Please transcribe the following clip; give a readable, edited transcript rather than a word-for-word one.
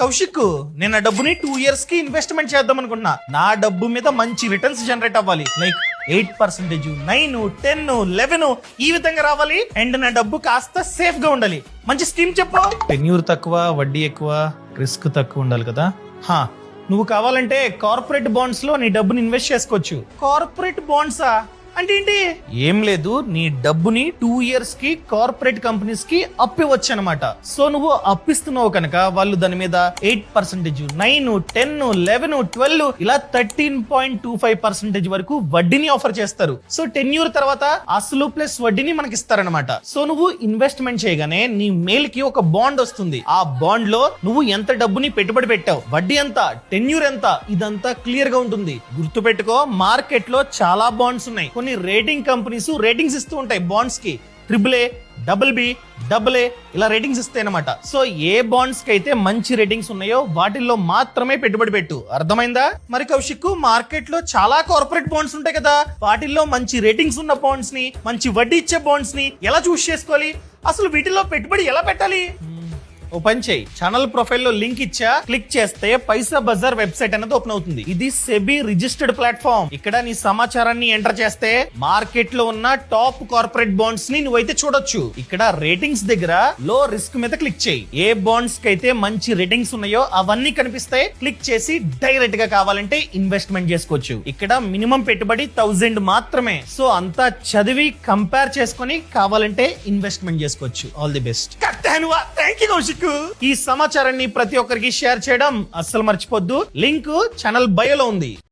కౌశిక్, నేను ఆ డబ్బుని 2 years కి ఇన్వెస్ట్మెంట్ చేద్దాం అనుకుంటున్నా. నా డబ్బు మీద మంచి రిటర్న్స్ జనరేట్ అవ్వాలి. లైక్ 8%, 9, 10, 11 ఈ విధంగా రావాలి. అండ్ నా డబ్బు కాస్త సేఫ్ గా ఉండాలి. మంచి స్కీమ్ చెప్పు. టెన్యూర్ తక్కువ, వడ్డీ ఎక్కువ, రిస్క్ తక్కువ ఉండాలి కదా. నువ్వు కావాలంటే కార్పొరేట్ బాండ్స్ లో నీ డబ్బుని ఇన్వెస్ట్ చేసుకోవచ్చు. కార్పొరేట్ బాండ్సా అంటే ఏంటి? ఏం లేదు, నీ డబ్బుని 2 years కి కార్పొరేట్ కంపెనీస్ కి అప్పివచ్చు అనమాట. సో నువ్వు అప్పిస్తున్నావు కనుక వాళ్ళు దాని మీద 8%, 9, 10, 11, 12 ఇలా 13.25% వరకు వడ్డీని ఆఫర్ చేస్తారు. సో టెన్యూర్ తర్వాత అసలు ప్లస్ వడ్డీని మనకి ఇస్తారనమాట. సో నువ్వు ఇన్వెస్ట్మెంట్ చేయగానే నీ మెయిల్ కి ఒక బాండ్ వస్తుంది. ఆ బాండ్ లో నువ్వు ఎంత డబ్బుని పెట్టుబడి పెట్టావు, వడ్డీ ఎంత, టెన్యూర్ ఎంత, ఇదంతా క్లియర్ గా ఉంటుంది. గుర్తు పెట్టుకో, మార్కెట్ లో చాలా బాండ్స్ ఉన్నాయి. కొన్ని రేటింగ్ కంపెనీస్ రేటింగ్స్ ఇస్తూ ఉంటాయి బాండ్స్ కి. AAA, BB, AA ఇలా రేటింగ్స్ ఇస్తాయి అనమాట. సో ఏ బాండ్స్ కి అయితే మంచి రేటింగ్స్ ఉన్నాయో వాటిల్లో మాత్రమే పెట్టుబడి పెట్టు. అర్థమైందా? మరి కౌశిక్, మార్కెట్ లో చాలా కార్పొరేట్ బాండ్స్ ఉంటాయి కదా, వాటిల్లో మంచి రేటింగ్స్ ఉన్న బాండ్స్ ని, మంచి వడ్డీ ఇచ్చే బాండ్స్ ని ఎలా చూస్ చేసుకోవాలి? అసలు వీటిల్లో పెట్టుబడి ఎలా పెట్టాలి? ఓపెన్ చేయి. ఛానల్ ప్రొఫైల్ లో లింక్ ఇచ్చా, క్లిక్ చేస్తే పైసా బజార్ వెబ్సైట్ అనేది ఓపెన్ అవుతుంది. ఇది సెబీ రిజిస్టర్డ్ ప్లాట్ఫామ్. ఇక్కడ నీ సమాచారాన్ని ఎంటర్ చేస్తే మార్కెట్ లో ఉన్న టాప్ కార్పొరేట్ బాండ్స్ ని నువ్వైతే చూడొచ్చు. ఇక్కడ రేటింగ్స్ దగ్గర లో రిస్క్ మీద క్లిక్ చేయి. ఏ బాండ్స్ కి అయితే మంచి రేటింగ్స్ ఉన్నాయో అవన్నీ కనిపిస్తాయి. క్లిక్ చేసి డైరెక్ట్ గా కావాలంటే ఇన్వెస్ట్మెంట్ చేసుకోవచ్చు. ఇక్కడ మినిమం పెట్టుబడి 1000 మాత్రమే. సో అంతా చదివి కంపేర్ చేసుకొని కావాలంటే ఇన్వెస్ట్మెంట్ చేసుకోవచ్చు. All the best. Thank you Kaushik. ఈ సమాచారాన్ని ప్రతి ఒక్కరికి షేర్ చేయడం అస్సలు మర్చిపోద్దు. లింక్ ఛానల్ బయోలో ఉంది.